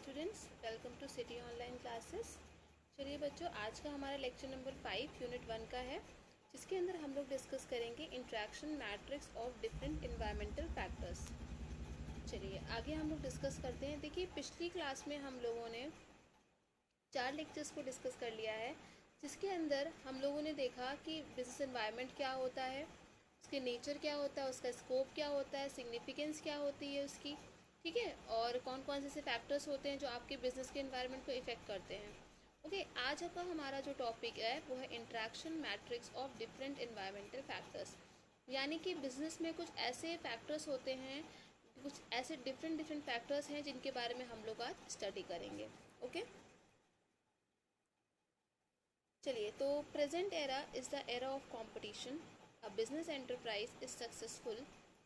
Students, welcome to city online classes. चलिए बच्चों, आज का हमारा लेक्चर नंबर 5 यूनिट 1 का है, जिसके अंदर हम लोग डिस्कस करेंगे interaction matrix of different environmental factors. चलिए आगे हम लोग डिस्कस करते हैं। देखिए, पिछली क्लास में हम लोगों ने 4 लेक्चर्स को डिस्कस कर लिया है, जिसके अंदर हम लोगों ने देखा कि बिजनेस एनवायरनमेंट क्या होता है, उसके नेचर क्या होता है, उसका स्कोप क्या होता है, सिग्निफिकेंस क्या होती है उसकी, ठीक है, और कौन कौन से ऐसे फैक्टर्स होते हैं जो आपके बिजनेस के एनवायरनमेंट को इफेक्ट करते हैं। ओके, आज का हमारा जो टॉपिक है वो है interaction matrix of different environmental factors. यानी कि बिजनेस में कुछ ऐसे फैक्टर्स होते हैं, कुछ ऐसे डिफरेंट फैक्टर्स हैं जिनके बारे में हम लोग आज स्टडी करेंगे। ओके, चलिए, तो present era is the era of competition. A business enterprise is successful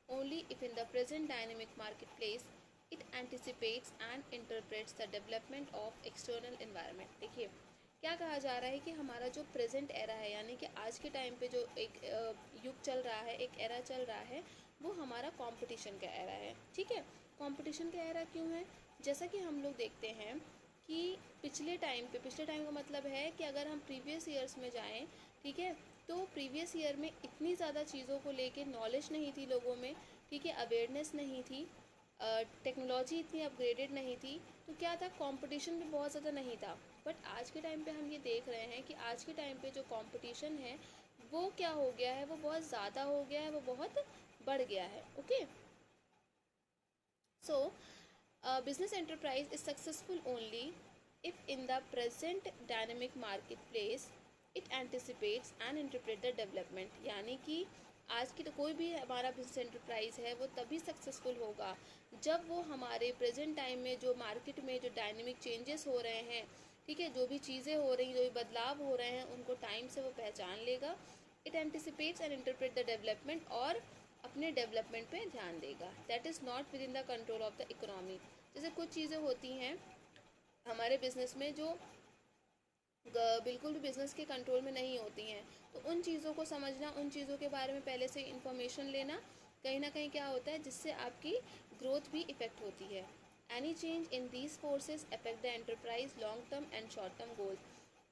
only if in the present dynamic market place it anticipates and interprets the development of external environment. देखिए, क्या कहा जा रहा है कि हमारा जो प्रेजेंट एरा है, यानी कि आज के टाइम पे जो एक युग चल रहा है, एक एरा चल रहा है, वो हमारा कंपटीशन का एरा है। ठीक है, कंपटीशन का एरा क्यों है? जैसा कि हम लोग देखते हैं कि पिछले टाइम का मतलब है कि अगर हम प्रीवियस ईयर्स में जाएं, ठीक है, तो प्रीवियस ईयर में इतनी ज़्यादा चीज़ों को लेके नॉलेज नहीं थी लोगों में, ठीक है, अवेयरनेस नहीं थी, टेक्नोलॉजी इतनी अपग्रेडेड नहीं थी, तो क्या था, कंपटीशन भी बहुत ज़्यादा नहीं था। बट आज के टाइम पे हम ये देख रहे हैं कि आज के टाइम पे जो कंपटीशन है वो क्या हो गया है, वो बहुत ज़्यादा हो गया है, वो बहुत बढ़ गया है। Okay, so business enterprise is successful only if in the present dynamic marketplace it anticipates and interpret the development। यानी कि आज की तो कोई भी हमारा बिजनेस एंटरप्राइज है वो तभी सक्सेसफुल होगा जब वो हमारे प्रेजेंट टाइम में जो मार्केट में जो डायनेमिक चेंजेस हो रहे हैं, ठीक है, जो भी चीज़ें हो रही हैं, जो भी बदलाव हो रहे हैं, उनको टाइम से वो पहचान लेगा। It anticipates and interpret the development, और अपने डेवलपमेंट पे ध्यान देगा। That is not within the control of the economy. जैसे कुछ चीज़ें होती हैं हमारे बिजनेस में जो बिल्कुल भी बिजनेस के कंट्रोल में नहीं होती हैं, तो उन चीज़ों को समझना, उन चीज़ों के बारे में पहले से इंफॉर्मेशन लेना, कहीं ना कहीं क्या होता है, जिससे आपकी ग्रोथ भी इफेक्ट होती है। Any change in these forces affect the enterprise long term and short term goals.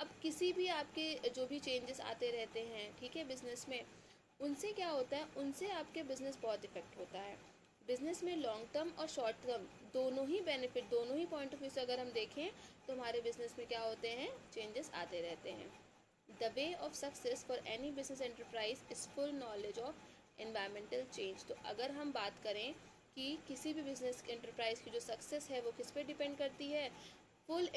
अब किसी भी आपके जो भी चेंजेस आते रहते हैं, ठीक है, बिजनेस में, उनसे क्या होता है, उनसे आपके बिजनेस बहुत इफेक्ट होता है। बिजनेस में लॉन्ग टर्म और शॉर्ट टर्म दोनों ही बेनिफिट, दोनों ही पॉइंट ऑफ व्यू से अगर हम देखें तो हमारे बिजनेस में क्या होते हैं, चेंजेस आते रहते हैं। The way of success for any business enterprise is full knowledge of environmental change. तो अगर हम बात करें कि किसी भी बिजनेस एंटरप्राइज की जो सक्सेस है वो किस पे डिपेंड करती है, full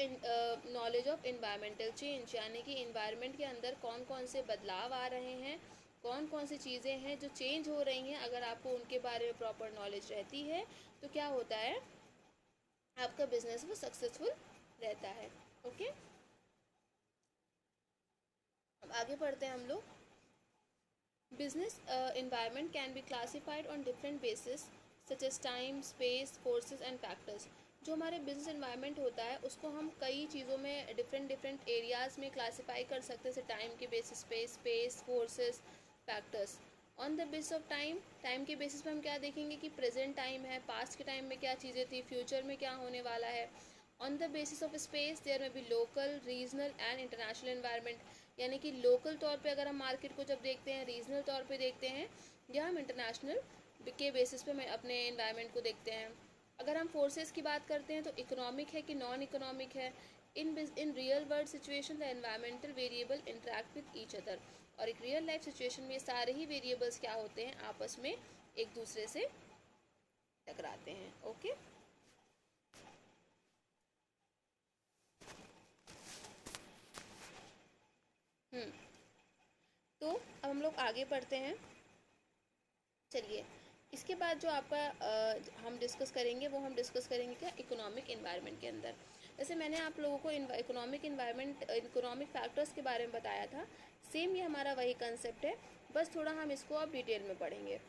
knowledge of environmental change, यानी कि इन्वायरमेंट के अंदर कौन कौन से बदलाव आ रहे हैं, कौन कौन सी चीज़ें हैं जो चेंज हो रही हैं, अगर आपको उनके बारे में प्रॉपर नॉलेज रहती है तो क्या होता है, आपका बिजनेस वो सक्सेसफुल रहता है। ओके, अब आगे बढ़ते हैं हम लोग। Business environment can be classified on different basis such as time, space, forces and factors. जो हमारे बिजनेस एनवायरनमेंट होता है उसको हम कई चीज़ों में डिफरेंट एरियाज में क्लासीफाई कर सकते हैं, जैसे टाइम के बेसिस पे, space, forces, factors. On the basis of time, time के बेसिस पे हम क्या देखेंगे कि प्रेजेंट टाइम है, पास्ट के टाइम में क्या चीज़ें थी, फ्यूचर में क्या होने वाला है। On the basis of space there may be local, regional and international environment. यानी कि लोकल तौर पे अगर हम मार्केट को जब देखते हैं, रीजनल तौर पे देखते हैं, या हम इंटरनेशनल के बेसिस पे अपने एनवायरनमेंट को देखते हैं। अगर हम फोर्सेस की बात करते हैं तो इकोनॉमिक है कि नॉन इकोनॉमिक है। In real world situation the environmental variable interact with each other. और एक रियल लाइफ सिचुएशन में सारे ही वेरिएबल्स क्या होते हैं, आपस में एक दूसरे से टकराते हैं। ओके, तो अब हम लोग आगे बढ़ते हैं। चलिए, इसके बाद जो आपका हम डिस्कस करेंगे वो हम डिस्कस करेंगे क्या, इकोनॉमिक इन्वायरमेंट के अंदर। जैसे मैंने आप लोगों को इकोनॉमिक इन्वायरमेंट, इकोनॉमिक फैक्टर्स के बारे में बताया था, सेम ये हमारा वही कंसेप्ट है, बस थोड़ा हम इसको अब डिटेल में पढ़ेंगे।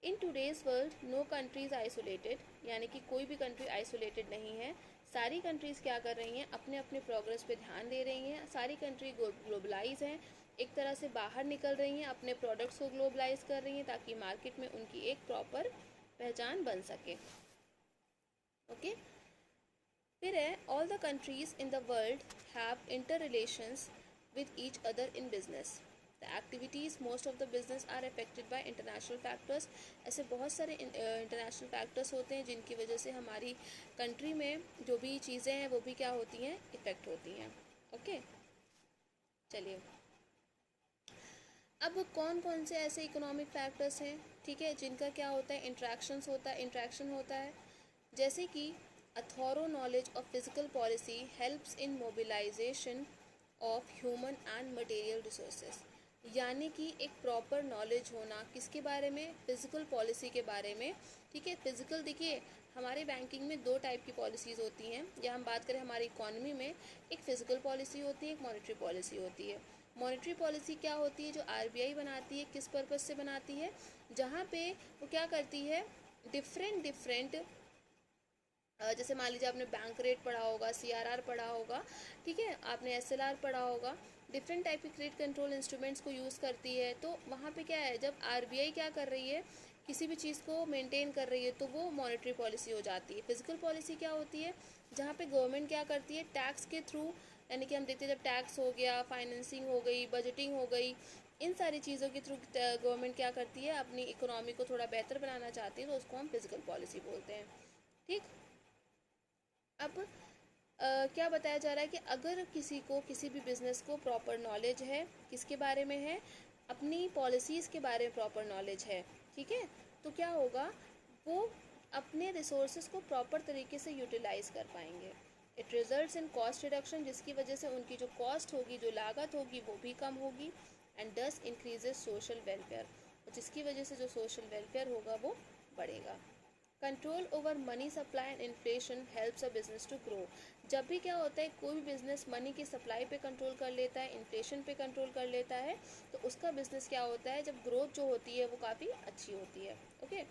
In today's world no country is isolated, यानी कि कोई भी कंट्री आइसोलेटेड नहीं है। सारी कंट्रीज़ क्या कर रही हैं, अपने अपने प्रोग्रेस पे ध्यान दे रही हैं। सारी कंट्री ग्लोबलाइज हैं, एक तरह से बाहर निकल रही हैं, अपने प्रोडक्ट्स को ग्लोबलाइज कर रही हैं ताकि मार्केट में उनकी एक प्रॉपर पहचान बन सके। ओके, फिर है all the countries in the world have inter relations with each other in business. The activities most of the business are affected by international factors. ऐसे बहुत सारे इंटरनेशनल फैक्टर्स होते हैं जिनकी वजह से हमारी कंट्री में जो भी चीज़ें हैं वो भी क्या होती हैं, इफ़ेक्ट होती हैं. ओके, चलिए अब कौन कौन से ऐसे इकोनॉमिक फैक्टर्स हैं, ठीक है, जिनका क्या होता है, इंट्रैक्शन होता है. जैसे कि a thorough knowledge of physical policy helps in mobilization of human and material resources. यानी कि एक प्रॉपर नॉलेज होना किसके बारे में, फिजिकल पॉलिसी के बारे में. ठीक है, फिजिकल देखिए हमारे बैंकिंग में दो टाइप की पॉलिसीज़ होती हैं, या हम बात करें हमारी इकोनॉमी में एक फिजिकल पॉलिसी होती है, एक मॉनेटरी पॉलिसी होती है. मॉनेटरी पॉलिसी क्या होती है, जो आरबीआई बनाती है, किस पर्पज़ से बनाती है, जहाँ पे वो क्या करती है, डिफरेंट जैसे मान लीजिए आपने बैंक रेट पढ़ा होगा, सीआरआर पढ़ा होगा, ठीक है, आपने एसएलआर पढ़ा होगा, डिफरेंट टाइप के क्रेडिट कंट्रोल इंस्ट्रूमेंट्स को यूज़ करती है. तो वहाँ पे क्या है, जब आरबीआई क्या कर रही है, किसी भी चीज़ को मेंटेन कर रही है, तो वो मॉनेटरी पॉलिसी हो जाती है. फिजिकल पॉलिसी क्या होती है, जहाँ पे गवर्नमेंट क्या करती है, टैक्स के थ्रू, यानी कि हम देखते हैं जब टैक्स हो गया, फाइनेंसिंग हो गई, बजटिंग हो गई, इन सारी चीज़ों के थ्रू गवर्नमेंट क्या करती है, अपनी इकोनॉमी को थोड़ा बेहतर बनाना चाहती है, तो उसको हम फिजिकल पॉलिसी बोलते हैं. ठीक, अब क्या बताया जा रहा है कि अगर किसी को किसी भी बिजनेस को प्रॉपर नॉलेज है, किसके बारे में है, अपनी पॉलिसीज़ के बारे में प्रॉपर नॉलेज है, ठीक है, तो क्या होगा, वो अपने रिसोर्सेज को प्रॉपर तरीके से यूटिलाइज कर पाएंगे. It results in cost reduction, जिसकी वजह से उनकी जो कॉस्ट होगी, जो लागत होगी, वो भी कम होगी. एंड दस इंक्रीजेज सोशल वेलफेयर, जिसकी वजह से जो सोशल वेलफेयर होगा वो बढ़ेगा. Control over money supply and inflation helps a business to grow. जब भी क्या होता है, कोई भी बिजनेस मनी की सप्लाई पे कंट्रोल कर लेता है, इन्फ्लेशन पे कंट्रोल कर लेता है, तो उसका बिजनेस क्या होता है, जब ग्रोथ जो होती है वो काफ़ी अच्छी होती है. ओके,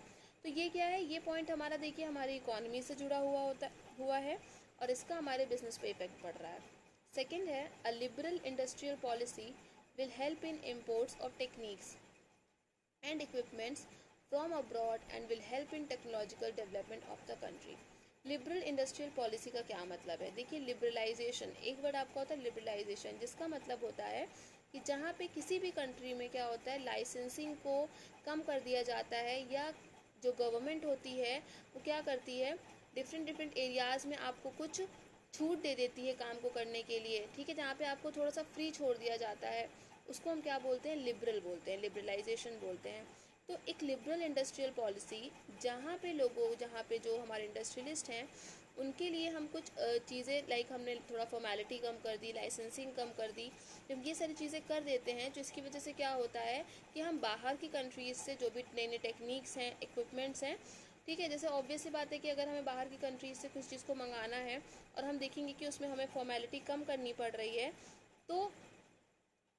तो ये क्या है, ये पॉइंट हमारा देखिए हमारी इकोनॉमी से जुड़ा हुआ है और इसका हमारे बिजनेस पे इफेक्ट पड़ रहा है. सेकेंड है, a liberal industrial policy will help in imports of techniques and equipments from abroad and will help in technological development of the country. Liberal industrial policy का क्या मतलब है, देखिए लिबरलाइजेशन, एक वर्ड आपका होता है लिबरलाइजेशन, जिसका मतलब होता है कि जहाँ पे किसी भी कंट्री में क्या होता है, लाइसेंसिंग को कम कर दिया जाता है, या जो गवर्नमेंट होती है वो क्या करती है, डिफरेंट एरियाज़ में आपको कुछ छूट दे देती है काम को करने के लिए. ठीक है, जहाँ पे आपको थोड़ा सा फ्री छोड़ दिया जाता है, उसको हम क्या बोलते हैं, लिबरल बोलते हैं, लिबरलाइजेशन बोलते हैं. तो एक लिबरल इंडस्ट्रियल पॉलिसी, जहाँ पे जो हमारे इंडस्ट्रियलिस्ट हैं उनके लिए हम कुछ चीज़ें लाइक हमने थोड़ा फॉर्मेलिटी कम कर दी, लाइसेंसिंग कम कर दी, जब ये सारी चीज़ें कर देते हैं, तो इसकी वजह से क्या होता है कि हम बाहर की कंट्रीज़ से जो भी नई नई टेक्निक्स हैं, इक्विपमेंट्स हैं, ठीक है, जैसे ऑब्वियस सी बात है कि अगर हमें बाहर की कंट्रीज से कुछ चीज़ को मंगाना है और हम देखेंगे कि उसमें हमें फॉर्मेलिटी कम करनी पड़ रही है, तो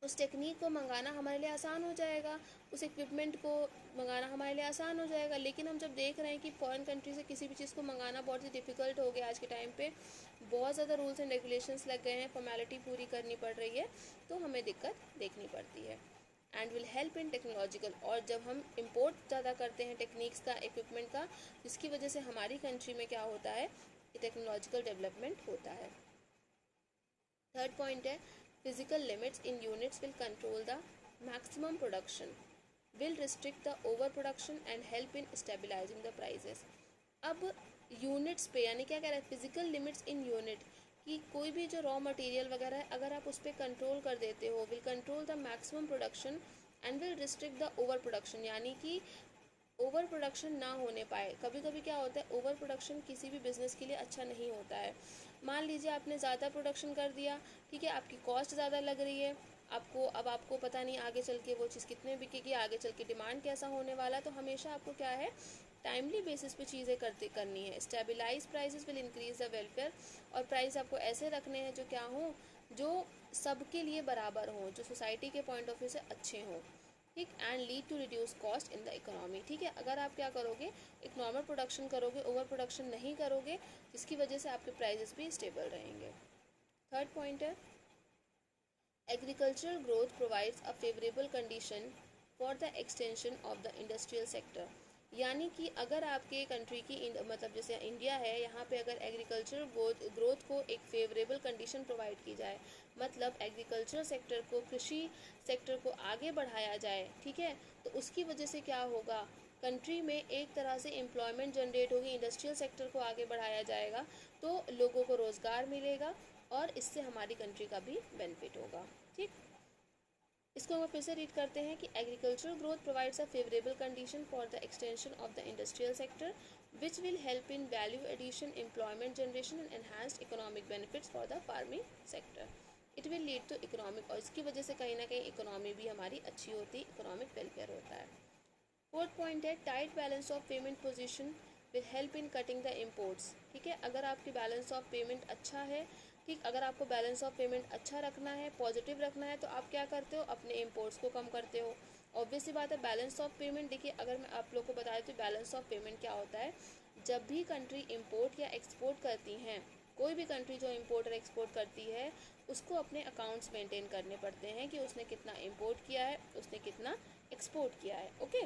उस टेक्निक को मंगाना हमारे लिए आसान हो जाएगा, उस इक्विपमेंट को मंगाना हमारे लिए आसान हो जाएगा. लेकिन हम जब देख रहे हैं कि फॉरेन कंट्री से किसी भी चीज़ को मंगाना बहुत ही डिफ़िकल्ट हो गया आज के टाइम पे, बहुत ज़्यादा रूल्स एंड रेगुलेशंस लग गए हैं, फॉर्मेलिटी पूरी करनी पड़ रही है, तो हमें दिक्कत देखनी पड़ती है. And will help in technological, और जब हम इम्पोर्ट ज़्यादा करते हैं टेक्निक्स का, इक्विपमेंट का, जिसकी वजह से हमारी कंट्री में क्या होता है, टेक्नोलॉजिकल डेवलपमेंट होता है. थर्ड पॉइंट है, physical limits in units will control the maximum production, will restrict the overproduction and help in stabilizing the prices. अब यूनिट्स पे, यानी क्या कह रहा है, फिजिकल लिमिट्स इन यूनिट, कि कोई भी जो रॉ मटेरियल वगैरह है अगर आप उस पर कंट्रोल कर देते हो, will control the maximum production and will restrict the over production, यानी कि ओवर प्रोडक्शन ना होने पाए. कभी कभी क्या होता है, ओवर प्रोडक्शन किसी भी बिज़नेस के लिए अच्छा नहीं होता है. मान लीजिए आपने ज़्यादा प्रोडक्शन कर दिया, ठीक है, आपकी कॉस्ट ज़्यादा लग रही है, आपको पता नहीं आगे चल के वो चीज़ कितने बिकेगी, आगे चल के डिमांड कैसा होने वाला है. तो हमेशा आपको क्या है, टाइमली बेसिस पे चीज़ें करनी है. Stabilise prices will increase the welfare, और प्राइस आपको ऐसे रखने हैं जो क्या हों, जो सबके लिए बराबर हों, जो सोसाइटी के पॉइंट ऑफ व्यू से अच्छे हों. ठीक, and lead to reduce cost in the economy. ठीक है, अगर आप क्या करोगे, एक नॉर्मल प्रोडक्शन करोगे, ओवर प्रोडक्शन नहीं करोगे, जिसकी वजह से आपके प्राइजेस भी स्टेबल रहेंगे. थर्ड पॉइंट है, agricultural growth provides a favourable condition for the extension of the industrial sector. यानी कि अगर आपके कंट्री की मतलब जैसे इंडिया है, यहाँ पे अगर एग्रीकल्चरल ग्रोथ को एक फेवरेबल कंडीशन प्रोवाइड की जाए, मतलब एग्रीकल्चर सेक्टर को, कृषि सेक्टर को आगे बढ़ाया जाए, ठीक है, तो उसकी वजह से क्या होगा, कंट्री में एक तरह से एम्प्लॉयमेंट जनरेट होगी, इंडस्ट्रियल सेक्टर को आगे बढ़ाया जाएगा, तो लोगों को रोज़गार मिलेगा और इससे हमारी कंट्री का भी बेनिफिट होगा। ठीक, इसको हम फिर से रीड करते हैं कि agricultural growth provides a favourable condition for the extension of the industrial sector which will help in value addition, employment generation and enhanced economic benefits for the farming sector. It will lead to economic, और इसकी वजह से कहीं ना कहीं economy भी हमारी अच्छी होती है, इकोनॉमिक वेलफेयर होता है। फोर्थ पॉइंट है tight balance of payment position will help in cutting the imports. ठीक है, अगर आपकी बैलेंस ऑफ पेमेंट अच्छा है, ठीक, अगर आपको बैलेंस ऑफ पेमेंट अच्छा रखना है, पॉजिटिव रखना है, तो आप क्या करते हो, अपने इम्पोर्ट्स को कम करते हो। ऑब्वियस सी बात है, बैलेंस ऑफ पेमेंट, देखिए अगर मैं आप लोग को बता देती हूँ बैलेंस ऑफ पेमेंट क्या होता है। जब भी कंट्री इम्पोर्ट या एक्सपोर्ट करती हैं, कोई भी कंट्री जो इम्पोर्ट और एक्सपोर्ट करती है, उसको अपने अकाउंट्स मेंटेन करने पड़ते हैं कि उसने कितना इम्पोर्ट किया है, उसने कितना एक्सपोर्ट किया है। ओके,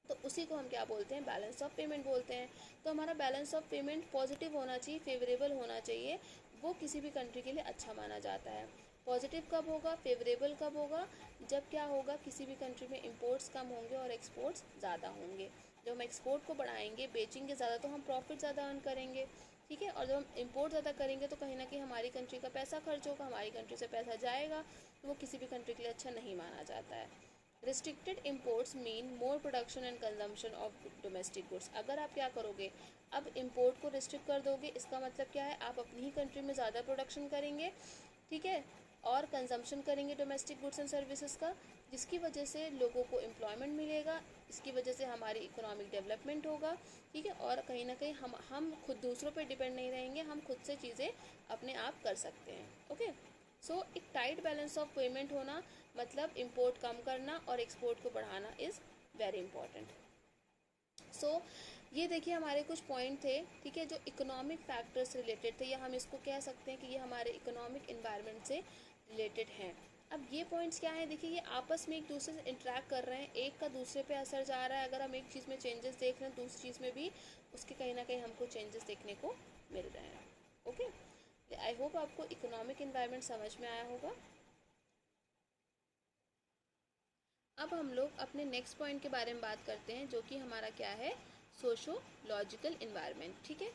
तो उसी को हम क्या बोलते हैं, बैलेंस ऑफ पेमेंट बोलते हैं। तो हमारा बैलेंस ऑफ पेमेंट पॉजिटिव होना चाहिए, फेवरेबल होना चाहिए, वो किसी भी कंट्री के लिए अच्छा माना जाता है। पॉजिटिव कब होगा, फेवरेबल कब होगा, जब क्या होगा, किसी भी कंट्री में इंपोर्ट्स कम होंगे और एक्सपोर्ट्स ज़्यादा होंगे। जब हम एक्सपोर्ट को बढ़ाएंगे, बेचेंगे ज़्यादा, तो हम प्रॉफिट ज़्यादा अर्न करेंगे, ठीक है, और जब हम इंपोर्ट ज़्यादा करेंगे तो कहीं ना कहीं हमारी कंट्री का पैसा खर्च होगा, हमारी कंट्री से पैसा जाएगा, तो वो किसी भी कंट्री के लिए अच्छा नहीं माना जाता है। Restricted imports mean more production and consumption of domestic goods. अगर आप क्या करोगे, अब इम्पोर्ट को रिस्ट्रिक्ट कर दोगे, इसका मतलब क्या है, आप अपनी ही कंट्री में ज़्यादा प्रोडक्शन करेंगे, ठीक है, और कंजम्पशन करेंगे डोमेस्टिक गुड्स एंड सर्विसेज का, जिसकी वजह से लोगों को एम्प्लॉयमेंट मिलेगा, इसकी वजह से हमारी इकोनॉमिक डेवलपमेंट होगा, ठीक है, और कहीं ना कहीं हम खुद दूसरों पर डिपेंड नहीं रहेंगे, हम खुद से चीज़ें अपने आप कर सकते हैं। ओके, सो एक टाइट बैलेंस ऑफ पेमेंट होना, मतलब इंपोर्ट कम करना और एक्सपोर्ट को बढ़ाना इज़ वेरी इंपॉर्टेंट। सो ये देखिए हमारे कुछ पॉइंट थे, ठीक है, जो इकोनॉमिक फैक्टर्स रिलेटेड थे, या हम इसको कह सकते हैं कि ये हमारे इकोनॉमिक इन्वायरमेंट से रिलेटेड हैं। अब ये पॉइंट्स क्या हैं, देखिए ये आपस में एक दूसरे से इंटरेक्ट कर रहे हैं, एक का दूसरे पे असर जा रहा है। अगर हम एक चीज़ में चेंजेस देख रहे हैं, दूसरी चीज़ में भी उसके कहीं ना कहीं हमको चेंजेस देखने को मिल रहे हैं। ओके, आई होप आपको इकोनॉमिक इन्वायरमेंट समझ में आया होगा। अब हम लोग अपने नेक्स्ट पॉइंट के बारे में बात करते हैं, जो कि हमारा क्या है, सोशोलॉजिकल इन्वायरमेंट। ठीक है,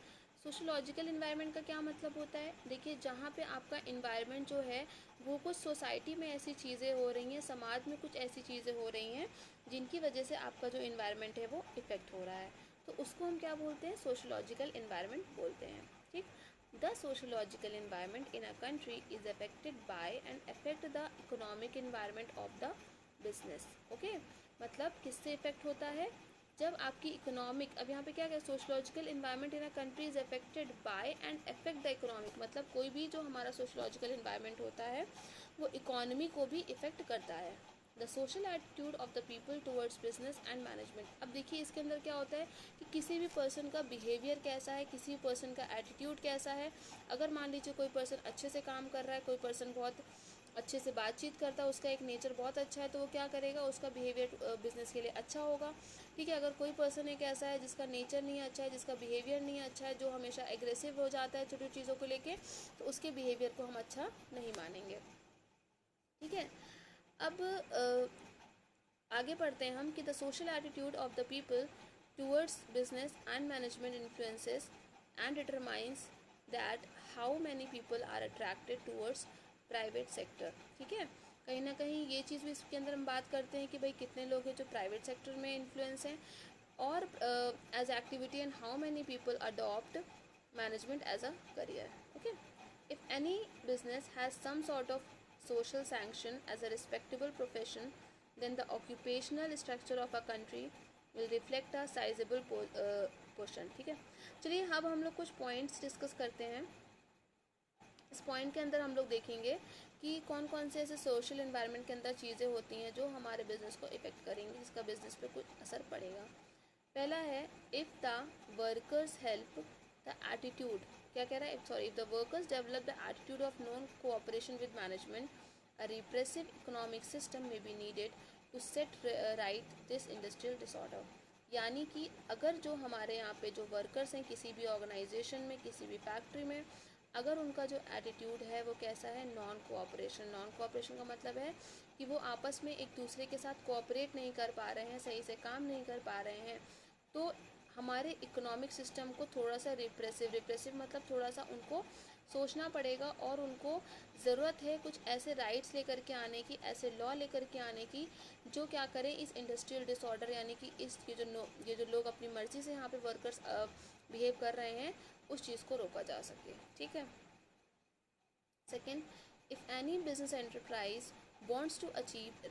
सोशोलॉजिकल इन्वायरमेंट का क्या मतलब होता है, देखिए जहाँ पे आपका इन्वायरमेंट जो है वो कुछ सोसाइटी में ऐसी चीज़ें हो रही हैं, समाज में कुछ ऐसी चीज़ें हो रही हैं जिनकी वजह से आपका जो इन्वायरमेंट है वो इफ़ेक्ट हो रहा है, तो उसको हम क्या बोलते हैं, सोशोलॉजिकल इन्वायरमेंट बोलते हैं। ठीक, the sociological environment in a country is affected by and affect the economic environment of the business. Okay, मतलब किससे इफेक्ट होता है, जब आपकी इकोनॉमिक, अब यहाँ पे क्या है, sociological environment in a country is affected by and affect the economic, मतलब कोई भी जो हमारा सोशोलॉजिकल इन्वायरमेंट होता है वो इकोनॉमी को भी इफेक्ट करता है। The social attitude of the people towards business and management. अब देखिए इसके अंदर क्या होता है कि किसी भी पर्सन का बिहेवियर कैसा है, किसी भी पर्सन का एटीट्यूड कैसा है। अगर मान लीजिए कोई पर्सन अच्छे से काम कर रहा है, कोई पर्सन बहुत अच्छे से बातचीत करता है, उसका एक नेचर बहुत अच्छा है, तो वो क्या करेगा, उसका बिहेवियर बिजनेस के लिए अच्छा होगा। ठीक है, अगर कोई पर्सन एक ऐसा है जिसका नेचर नहीं अच्छा है, जिसका बिहेवियर नहीं अच्छा है, जो हमेशा एग्रेसिव हो जाता है छोटी चीज़ों को लेके, तो उसके बिहेवियर को हम अच्छा नहीं मानेंगे। ठीक है, अब आगे पढ़ते हैं हम कि the social attitude of the people towards business and management influences and determines that how many people are attracted towards private sector. ठीक है, कहीं ना कहीं ये चीज़ भी इसके अंदर हम बात करते हैं कि भाई कितने लोग हैं जो प्राइवेट सेक्टर में इन्फ्लुएंस हैं, और as activity and how many people adopt management as a career. Okay, if any business has some sort of social sanction as a respectable profession, then the occupational structure of a country will reflect a sizable portion। ठीक है, चलिए अब हम लोग कुछ points discuss करते हैं। इस पॉइंट के अंदर हम लोग देखेंगे कि कौन कौन से ऐसे सोशल इन्वायरमेंट के अंदर चीज़ें होती हैं जो हमारे बिजनेस को इफेक्ट करेंगी, जिसका बिजनेस पे कुछ असर पड़ेगा। पहला है, if the workers help the attitude, क्या कह रहा है, sorry, if the workers develop the attitude of non cooperation with management, a repressive economic system may be needed to set right this industrial disorder. यानी कि अगर जो हमारे यहाँ पे जो वर्कर्स हैं किसी भी ऑर्गेनाइजेशन में, किसी भी फैक्ट्री में, अगर उनका जो एटीट्यूड है वो कैसा है, नॉन कोऑपरेशन। नॉन कोऑपरेशन का मतलब है कि वो आपस में एक दूसरे के साथ कोऑपरेट नहीं कर पा रहे हैं, सही से काम नहीं कर पा रहे हैं, तो हमारे इकोनॉमिक सिस्टम को थोड़ा सा रिप्रेसिव मतलब थोड़ा सा उनको सोचना पड़ेगा, और उनको ज़रूरत है कुछ ऐसे राइट्स लेकर के आने की, ऐसे लॉ लेकर के आने की जो क्या करें इस इंडस्ट्रियल डिसऑर्डर, यानी कि इस ये जो लोग अपनी मर्ज़ी से यहाँ पे वर्कर्स बिहेव कर रहे हैं, उस चीज़ को रोका जा सके। ठीक है। Second, if any business enterprise wants to achieve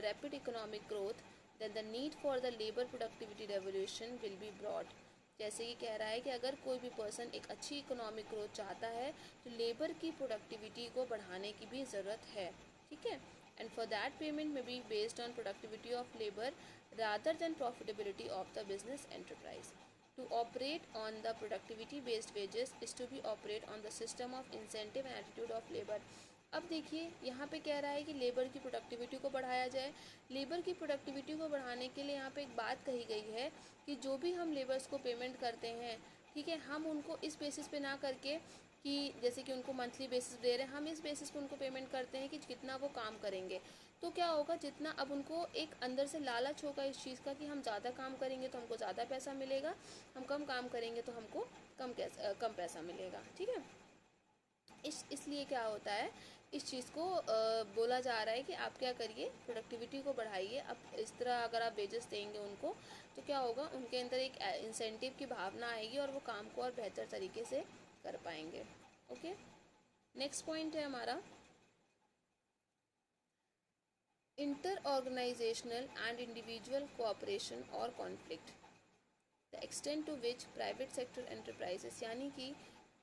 rapid economic growth, then the need for the labor productivity revolution will be brought। जैसे कि कह रहा है कि अगर कोई भी पर्सन एक अच्छी इकोनॉमिक ग्रोथ चाहता है तो लेबर की प्रोडक्टिविटी को बढ़ाने की भी ज़रूरत है। ठीक है। एंड फॉर दैट पेमेंट में be based on productivity of labour rather than profitability of the business enterprise. To operate on the productivity based wages is to be operate on the system of incentive and attitude of labor। अब देखिए यहाँ पे कह रहा है कि labour की productivity को बढ़ाया जाए। लेबर की प्रोडक्टिविटी को बढ़ाने के लिए यहाँ पे एक बात कही गई है कि जो भी हम लेबर्स को पेमेंट करते हैं, ठीक है, हम उनको इस बेसिस पे ना करके कि जैसे कि उनको मंथली बेसिस दे रहे हैं, हम इस बेसिस पे उनको पेमेंट करते हैं कि कितना वो काम करेंगे। तो क्या होगा, जितना अब उनको एक अंदर से लालच होगा इस चीज़ का कि हम ज़्यादा काम करेंगे तो हमको ज़्यादा पैसा मिलेगा, हम कम काम करेंगे तो हमको कम पैसा मिलेगा। ठीक है। इसलिए क्या होता है, इस चीज़ को बोला जा रहा है कि आप क्या करिए, प्रोडक्टिविटी को बढ़ाइए। अब इस तरह अगर आप वेजेस देंगे उनको तो क्या होगा, उनके अंदर एक इंसेंटिव की भावना आएगी और वो काम को और बेहतर तरीके से कर पाएंगे। ओके। नेक्स्ट पॉइंट है हमारा inter organisational and individual cooperation और conflict, the extent to which private sector enterprises, यानी कि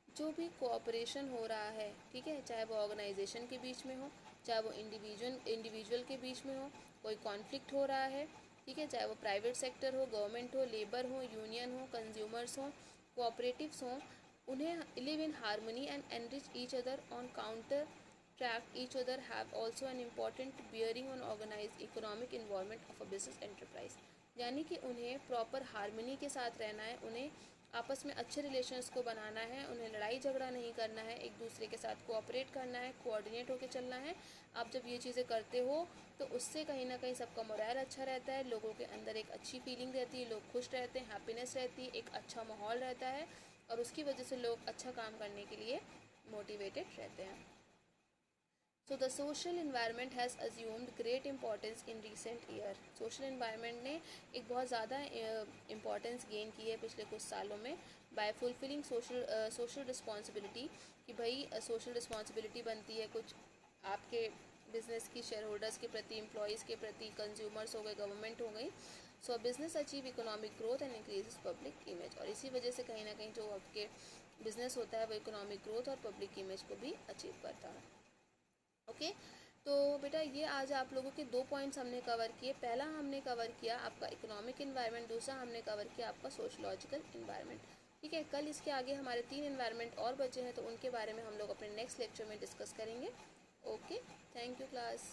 जो भी कोऑपरेशन हो रहा है, ठीक है, चाहे वो ऑर्गेनाइजेशन के बीच में हो, चाहे वो इंडिविजुअल के बीच में हो, कोई कॉन्फ्लिक्ट हो रहा है, ठीक है, चाहे वो प्राइवेट सेक्टर हो, गवर्नमेंट हो, लेबर हो, यूनियन हो, कंज्यूमर्स हो, कोऑपरेटिव्स हों, उन्हें live in harmony and enrich each other on counter track each other have also an important bearing on organize economic environment of a business enterprise. यानी कि उन्हें प्रॉपर हारमोनी के साथ रहना है, उन्हें आपस में अच्छे रिलेशंस को बनाना है, उन्हें लड़ाई झगड़ा नहीं करना है, एक दूसरे के साथ कोऑपरेट करना है, कोऑर्डिनेट होकर चलना है। आप जब ये चीज़ें करते हो तो उससे कहीं ना कहीं सबका मोरल अच्छा रहता है, लोगों के अंदर एक अच्छी फीलिंग रहती है, लोग खुश रहते हैं, हैप्पीनेस रहती है, एक अच्छा माहौल रहता है, और उसकी वजह से लोग अच्छा काम करने के लिए मोटिवेटेड रहते हैं। So the social environment has assumed great importance in recent year। social environment ने एक बहुत ज़्यादा importance gain की है पिछले कुछ सालों में by fulfilling social responsibility, कि भाई social responsibility बनती है कुछ आपके बिजनेस की, शेयर होल्डर्स के प्रति, एम्प्लॉयज़ के प्रति, कंज्यूमर्स हो गए, गवर्नमेंट हो गई। सो business achieve economic growth and increases public image, और इसी वजह से कहीं ना कहीं जो आपके बिजनेस होता है वो इकोनॉमिक ग्रोथ और पब्लिक इमेज को भी अचीव करता है। ओके। तो बेटा ये आज आप लोगों के 2 पॉइंट्स हमने कवर किए। पहला हमने कवर किया आपका इकोनॉमिक इन्वायरमेंट, दूसरा हमने कवर किया आपका सोशलॉजिकल इन्वायरमेंट। ठीक है। कल इसके आगे हमारे 3 इन्वायरमेंट और बचे हैं, तो उनके बारे में हम लोग अपने नेक्स्ट लेक्चर में डिस्कस करेंगे। Okay, thank you class.